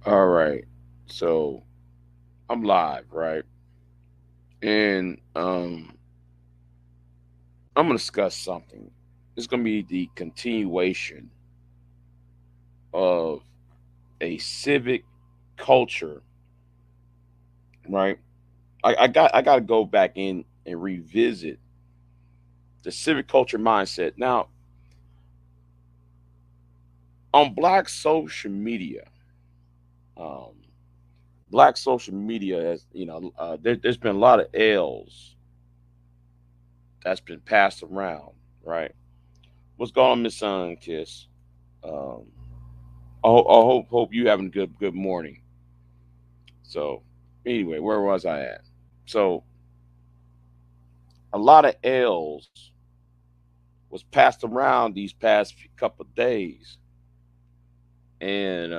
All right. So I'm live, right? And I'm gonna discuss something. It's gonna be the continuation of a civic culture, right? I got to go back in and revisit the civic culture mindset. Now, on black social media, um, black social media has, there's been a lot of L's that's been passed around, right? What's going on, Miss Sun Kiss? Um, I hope you having a good morning. So anyway, where was I at? So a lot of L's was passed around these past couple of days, and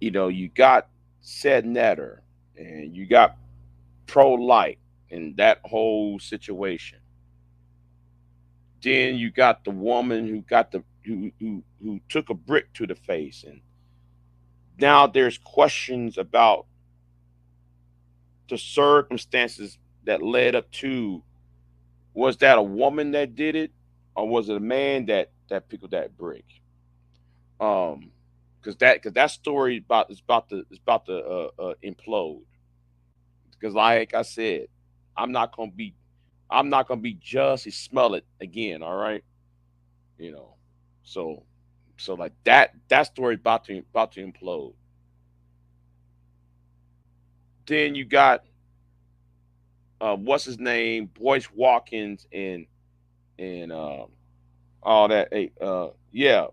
you got said netter, and you got pro light in that whole situation. Then you got the woman who took a brick to the face, and now there's questions about the circumstances that led up to, was that a woman that did it, or was it a man that picked that brick? Um, because that story is about to implode. Because like I said, I'm not gonna be I'm not gonna be just and smell it again. All right, you know. So like that story about to implode. Then you got what's his name, Boyce Watkins, and all that. Hey, yeah.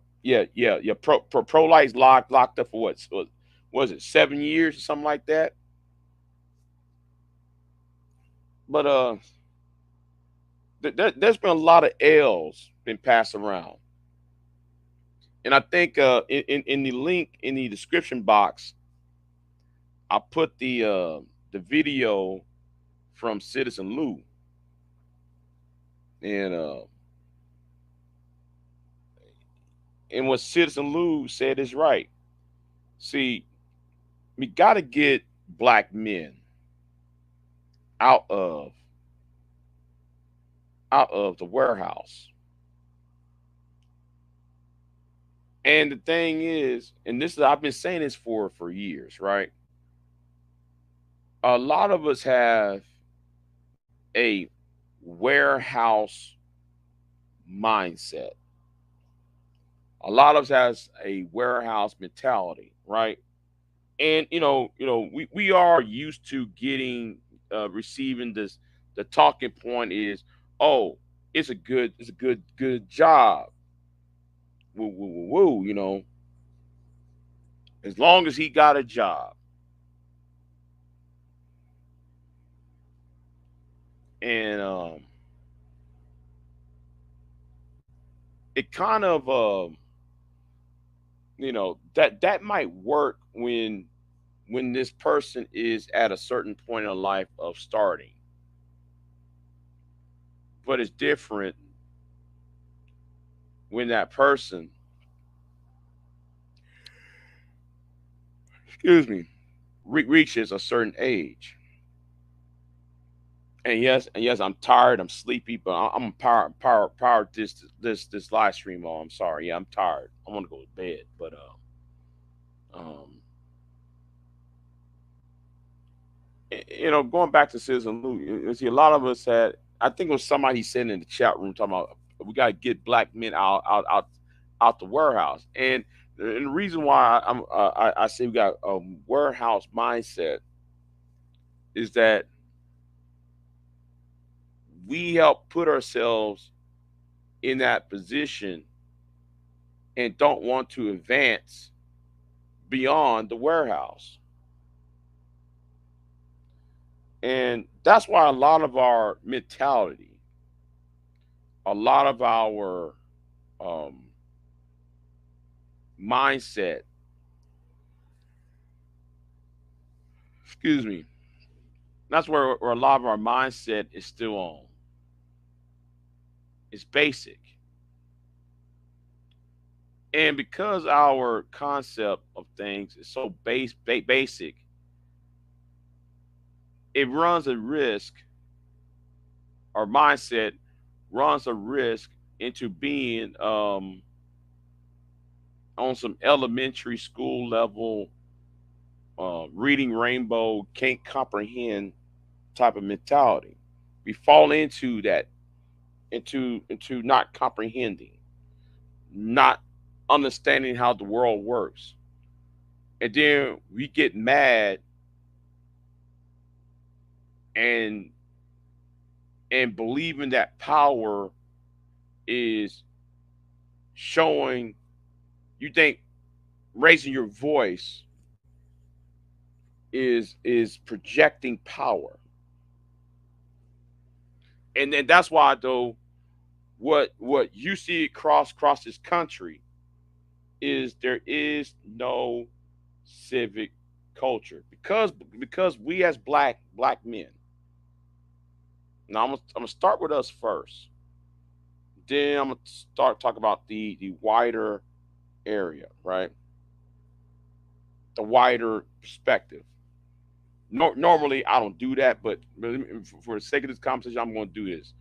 Pro lights locked up for what? So, was it 7 years or something like that? But there's been a lot of L's been passed around, and I think in the link in the description box, I put the video from Citizen Lou, and and what Citizen Lou said is right. See, we got to get black men out of out of the warehouse. And the thing is, and this is I've been saying this for years, right? A lot of us have a warehouse mindset. A lot of us has a warehouse mentality, right? And we are used to getting receiving this. The talking point is, oh, it's a good job. Woo woo woo woo. As long as he got a job, and it kind of that might work when this person is at a certain point in life of starting, but it's different when that person, excuse me, reaches a certain age. And yes, I'm tired, I'm sleepy, but I'm power this live stream on. I'm sorry, yeah, I'm tired. I want to go to bed, but um going back to Citizen Lou, you see, a lot of us had. I think it was somebody said in the chat room talking about we got to get black men out the warehouse, and the reason why I say we got a warehouse mindset is that we help put ourselves in that position and don't want to advance beyond the warehouse, and that's why a lot of our mentality, a lot of our um, mindset, excuse me, that's where a lot of our mindset is still on. It's basic. And because our concept of things is so basic, it runs a risk, our mindset runs a risk into being on some elementary school level, reading rainbow, can't comprehend type of mentality. We fall into that, into not comprehending, not understanding how the world works. And then we get mad and believing that power is showing, you think raising your voice is projecting power. And then that's why though, what you see across this country is there is no civic culture, because we as black men. Now I'm gonna start with us first. Then I'm gonna start talking about the wider area, right? The wider perspective. Normally I don't do that, but for the sake of this conversation, I'm going to do this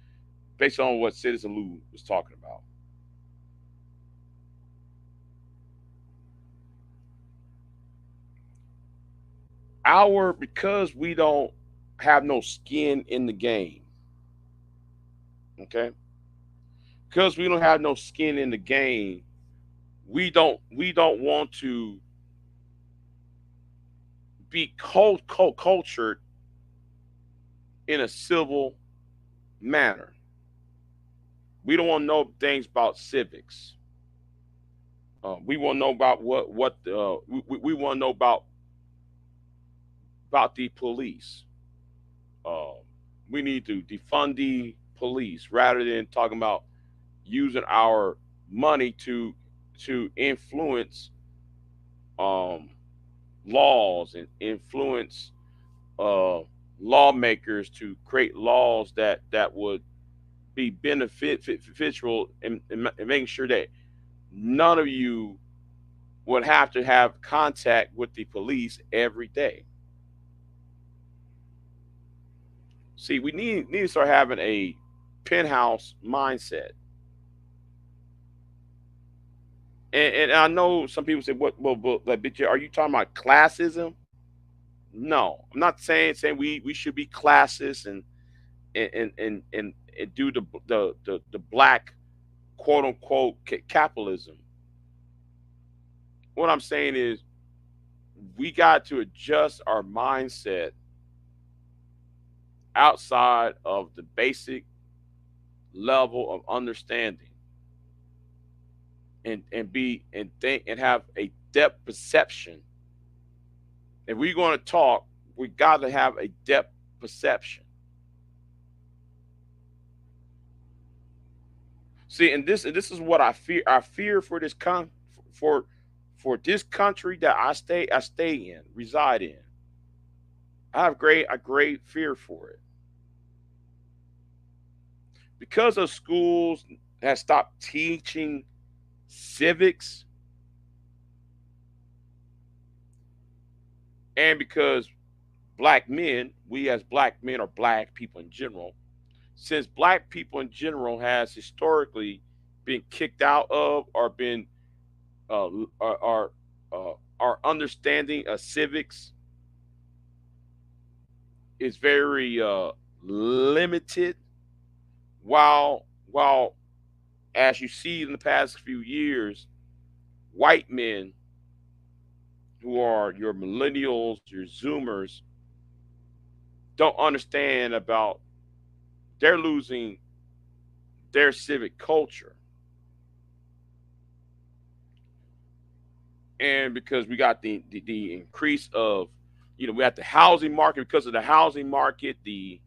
based on what Citizen Lou was talking about. Because we don't have no skin in the game, okay? Because we don't have no skin in the game, we don't want to be cultured in a civil manner. We don't want to know things about civics. We want to know about what we want to know about the police. Uh, we need to defund the police rather than talking about using our money to influence um, laws and influence uh, lawmakers to create laws that would be beneficial in making sure that none of you would have to have contact with the police every day. See, we need to start having a penthouse mindset. And I know some people say, "What? Well, like, bitch, are you talking about classism?" No, I'm not saying we should be classist and do the black quote unquote capitalism. What I'm saying is we got to adjust our mindset outside of the basic level of understanding, and be and think and have a depth perception. If we're going to talk, we got to have a depth perception. See, and this is what I fear. I fear for for for this country that I stay in, reside in. I have a great fear for it because of schools have stopped teaching civics, and because black men, we as black men or black people in general, since black people in general has historically been kicked out of or been our understanding of civics is very limited. While as you see in the past few years, white men who are your millennials, your Zoomers, don't understand about, they're losing their civic culture. And because we got the increase of, we have the housing market, because of the housing market, the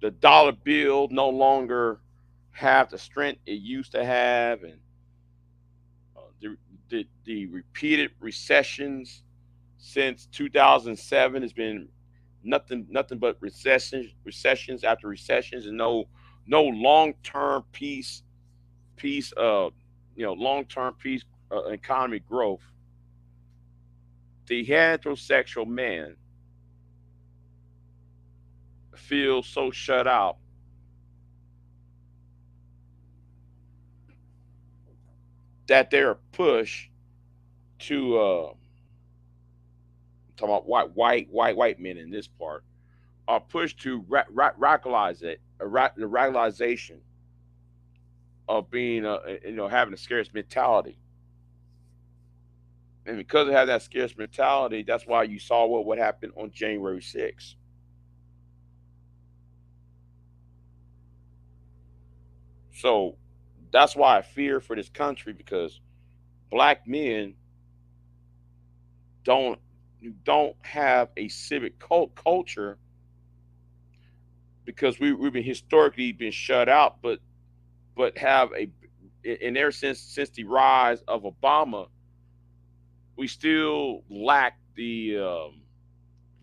the dollar bill no longer have the strength it used to have, and the repeated recessions since 2007 has been nothing but recessions after recessions, and no long term peace, long term peace, economy growth, the heterosexual man feels so shut out that they're pushed to talking about white men in this part are pushed to radicalize it, the radicalization of being having a scarce mentality. And because it has that scarce mentality, that's why you saw what happened on January 6th. So that's why I fear for this country, because black men don't don't have a civic culture, because we've been historically been shut out, but have a, in their sense, since the rise of Obama, we still lack the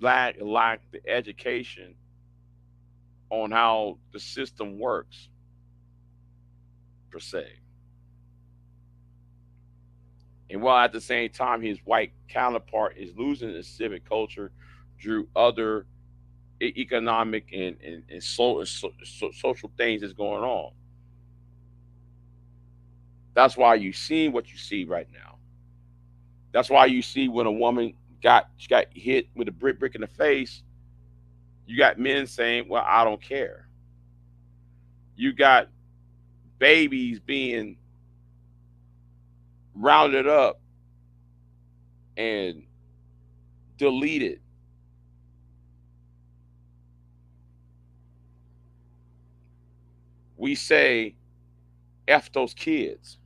lack the education on how the system works per se. And while at the same time his white counterpart is losing his civic culture through other economic and social things that's going on. That's why you see what you see right now. That's why you see when a woman got hit with a brick in the face, you got men saying, "Well, I don't care." You got babies being rounded up and deleted. We say, "F those kids."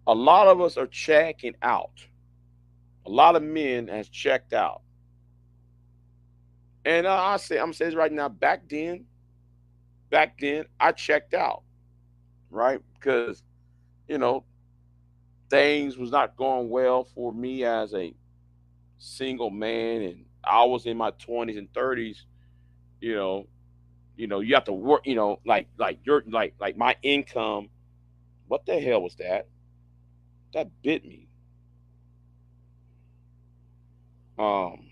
A lot of us are checking out. A lot of men has checked out. And I'm saying this right now. Back then, I checked out, right? Because you know things was not going well for me as a single man, and I was in my 20s and 30s. You know, you have to work. Like my income. What the hell was that? That bit me. Um,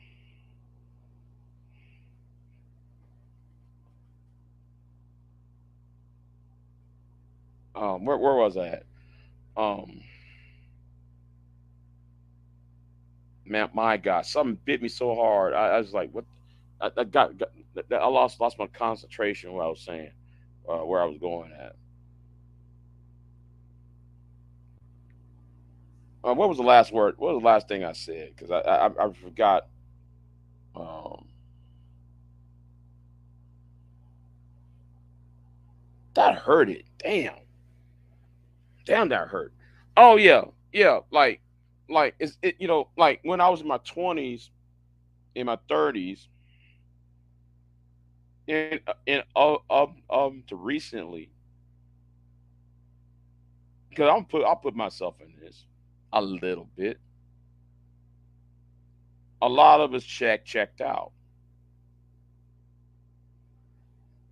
where was I at? Um, man, my God, something bit me so hard. I was like, what? I lost my concentration. What I was saying, where I was going at. What was the last word? What was the last thing I said? Because I forgot. Um, that hurt it. Damn, that hurt. Oh yeah, yeah. Like it's it. Like when I was in my 20s, in my 30s, and to recently, because I'll put myself in this a little bit. A lot of us checked out.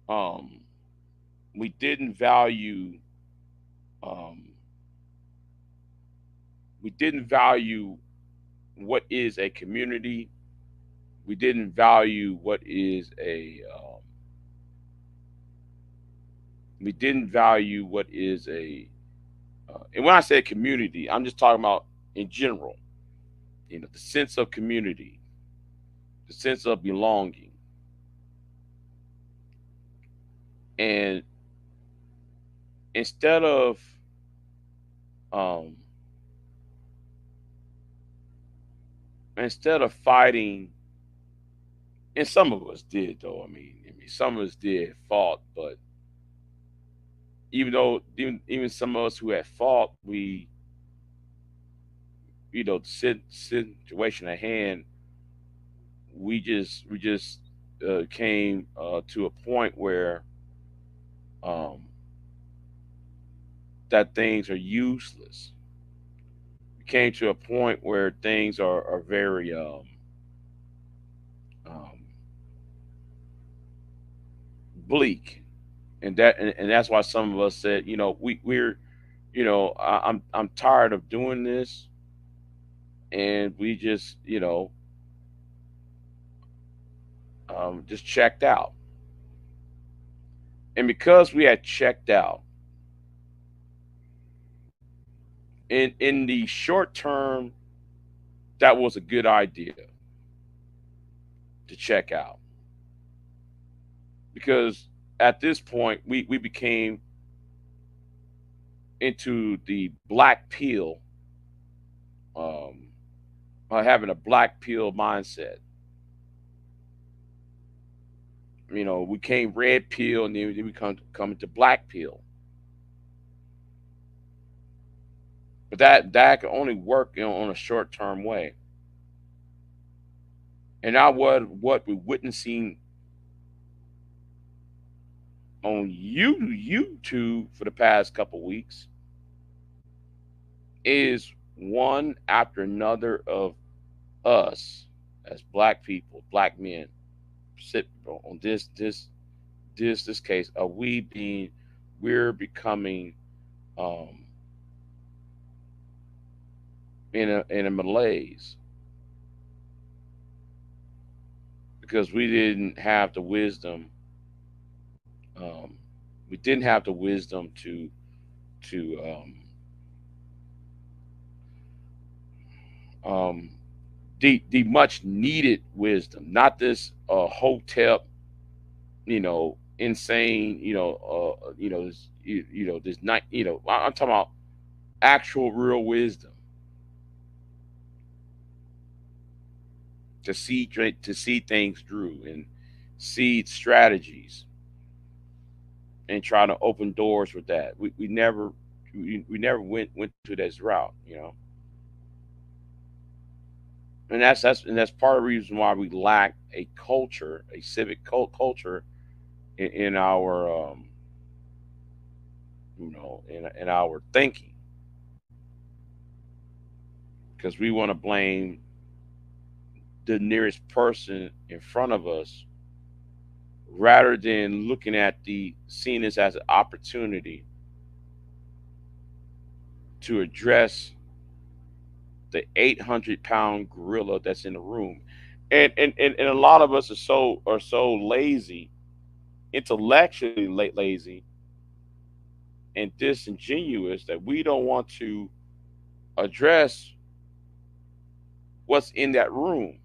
Um, we didn't value. Um, we didn't value what is a community. We didn't value what is a. We didn't value what is a. And when I say community, I'm just talking about in general. The sense of community, the sense of belonging, and instead of um, fighting, and some of us did though. I mean, some of us did fought, but even though even some of us who had fought, the situation at hand, we just came to a point where um, that things are useless. We came to a point where things are very um, bleak, and that's why some of us said, we're, I'm tired of doing this, and we just, just checked out. And because we had checked out, in the short term, that was a good idea to check out, because at this point we became into the black pill, um, having a black pill mindset. We came red pill, and then we come into black pill. But that can only work, on a short term way. And now what we're witnessing on YouTube for the past couple weeks is one after another of us as black people, black men, sit on this case of we're becoming, um, in a malaise, because um, we didn't have the wisdom to the much needed wisdom, not this hotel, insane, this not, I'm talking about actual real wisdom to see things through, and see strategies, and try to open doors with that. We never went to this route. And that's part of the reason why we lack a culture, a civic culture, in our, in our thinking, because we want to blame the nearest person in front of us, rather than looking at the seeing this as an opportunity to address the 800-pound gorilla that's in the room. And a lot of us are so lazy, intellectually lazy, and disingenuous, that we don't want to address what's in that room.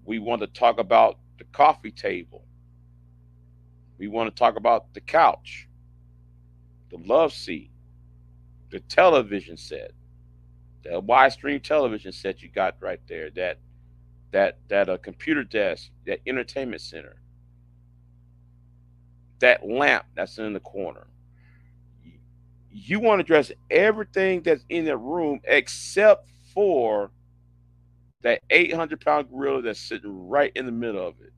We want to talk about the coffee table. We want to talk about the couch, the love seat, the television set, the widescreen television set you got right there, that computer desk, that entertainment center, that lamp that's in the corner. You want to address everything that's in the room except for that 800-pound gorilla that's sitting right in the middle of it.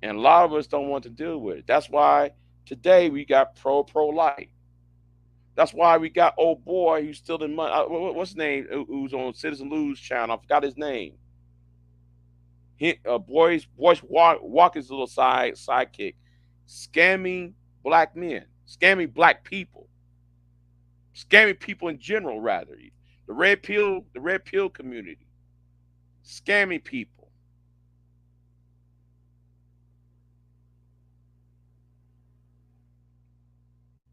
And a lot of us don't want to deal with it. That's why today we got pro life. That's why we got old boy who's still in money. What's his name? Who's on Citizen Lou's channel? I forgot his name. Boys walk his little sidekick, scamming black men, scamming black people, scamming people in general. Rather, the red pill community, scamming people,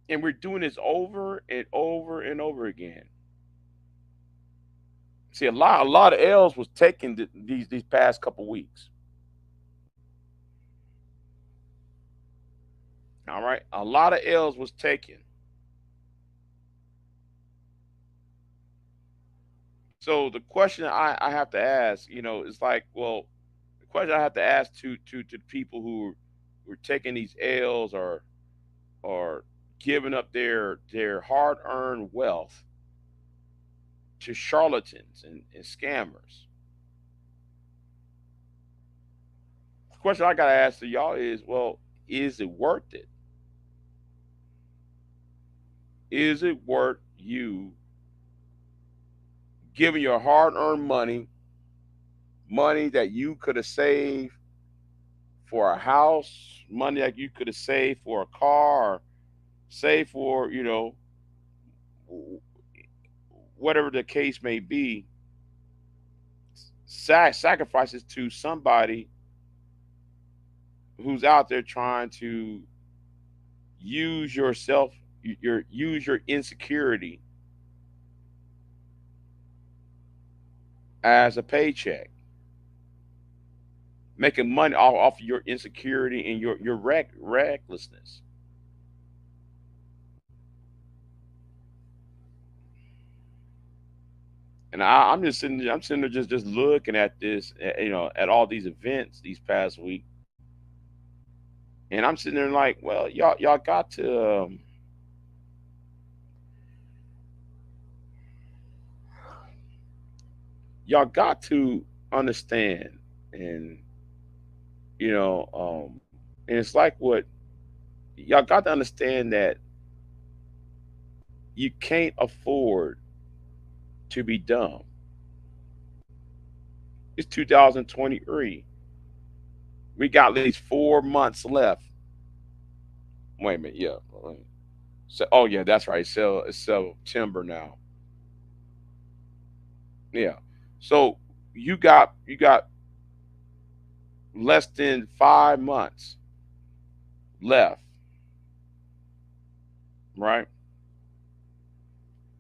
and we're doing this over and over and over again. See, a lot of L's was taken these past couple weeks. All right, a lot of L's was taken. So the question I have to ask, is like, well, the question I have to ask to people who are taking these L's, or giving up their hard earned wealth to charlatans and scammers. The question I gotta ask to y'all is, well, is it worth it? Is it worth you giving your hard earned money money that you could have saved for a house, money that you could have saved for a car, or saved for, whatever the case may be, sacrifices to somebody who's out there trying to use yourself, use your insecurity as a paycheck, making money off of your insecurity and your recklessness. And I'm sitting there just looking at this, at all these events these past week, and I'm sitting there like, well, y'all got to, y'all got to understand, and and it's like what y'all got to understand that you can't afford to be dumb. It's 2023. We got at least 4 months left. Wait a minute, yeah. So, oh yeah, that's right. It's September now. Yeah. So you got less than 5 months left, right?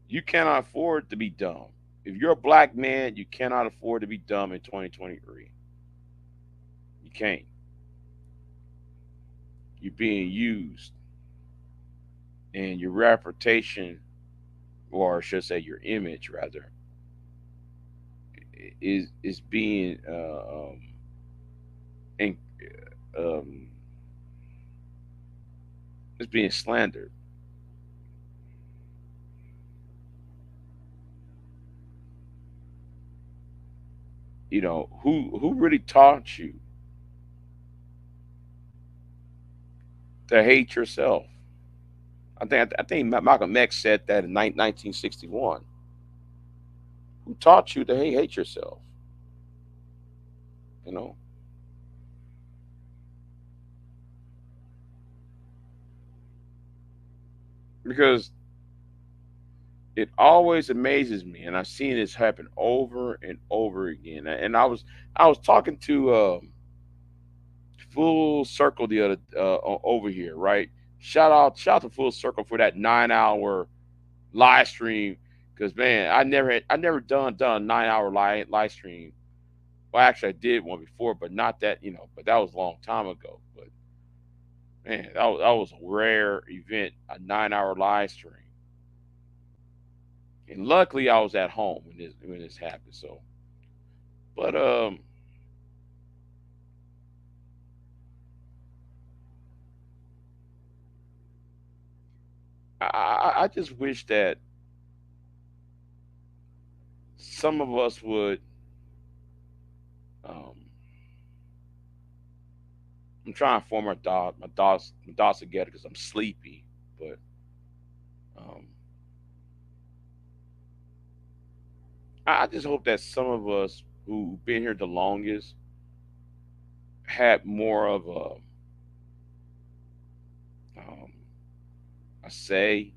You cannot afford to be dumb. If you're a black man, you cannot afford to be dumb in 2023. You can't. You're being used, and your reputation, or I should say your image rather, is being in, um, is being slandered. Who really taught you to hate yourself? I think Malcolm X said that in 1961. Who taught you to hate yourself? You know, because it always amazes me, and I've seen this happen over and over again. And I was talking to Full Circle the other over here, right? Shout out to Full Circle for that 9 hour live stream. Because man, I never done a 9 hour live stream. Well, actually, I did one before, but not that, but that was a long time ago. But man, that was a rare event, a 9 hour live stream. And luckily, I was at home when this happened. So, but I just wish that some of us would. Um, I'm trying to form my thoughts together because I'm sleepy. But um, I just hope that some of us who've been here the longest had more of um, a say.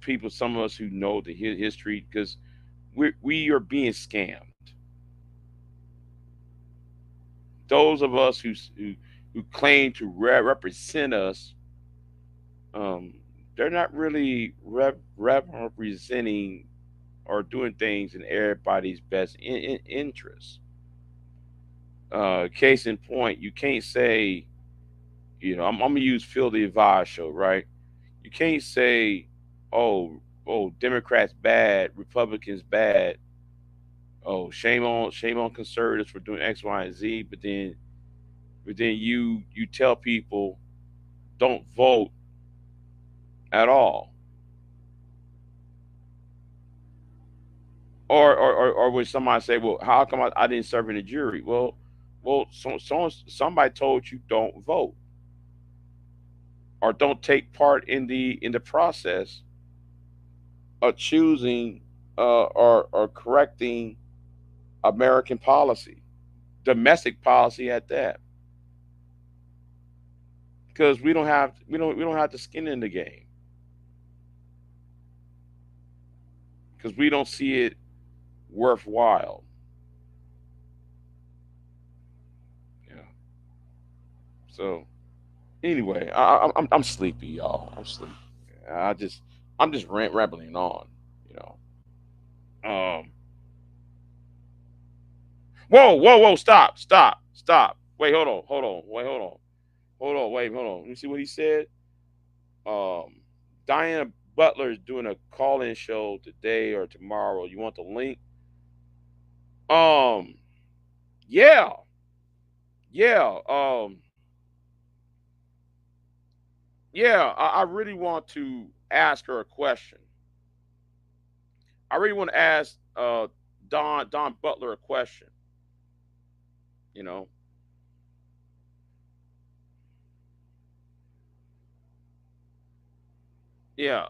People, some of us who know the history, because we are being scammed. Those of us who claim to represent us, um, they're not really representing or doing things in everybody's best interest. Case in point, you can't say, I'm gonna use Phil the Advice show, right? You can't say, oh, Democrats bad, Republicans bad. Oh, shame on conservatives for doing X, Y, and Z. But then you tell people don't vote at all. Or when somebody say, well, how come I didn't serve in the jury? Well, somebody told you don't vote or don't take part in the process of choosing or correcting American policy, domestic policy at that, because we don't have the skin in the game, because we don't see it worthwhile. Yeah. So anyway, I'm sleepy, y'all. I'm sleepy. I just I'm just rambling on. You know. Um. Whoa! Stop! Wait, hold on. Let me see what he said. Um, Diana Butler is doing a call-in show today or tomorrow. You want the link? Um, yeah, yeah, yeah. I really want to ask her a question. I really want to ask Don Butler a question. You know, yeah,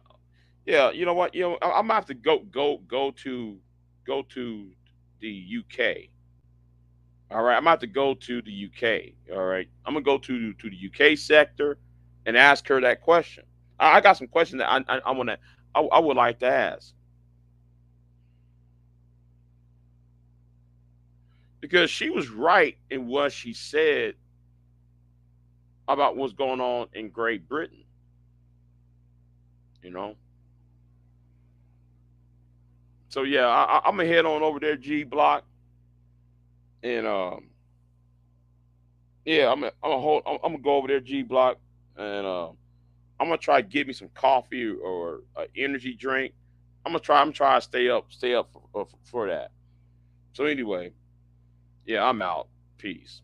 yeah. You know what? I'm gonna have to go to the UK. All right, I'm about to go to the UK. All right, I'm gonna go to the UK sector and ask her that question. I got some questions that I would like to ask, because she was right in what she said about what's going on in Great Britain. You know, so yeah, I'm gonna head on over there, G Block, and yeah, I'm gonna go over there, G Block, and I'm gonna try to get me some coffee or an energy drink. I'm try to stay up for that. So anyway, yeah, I'm out. Peace.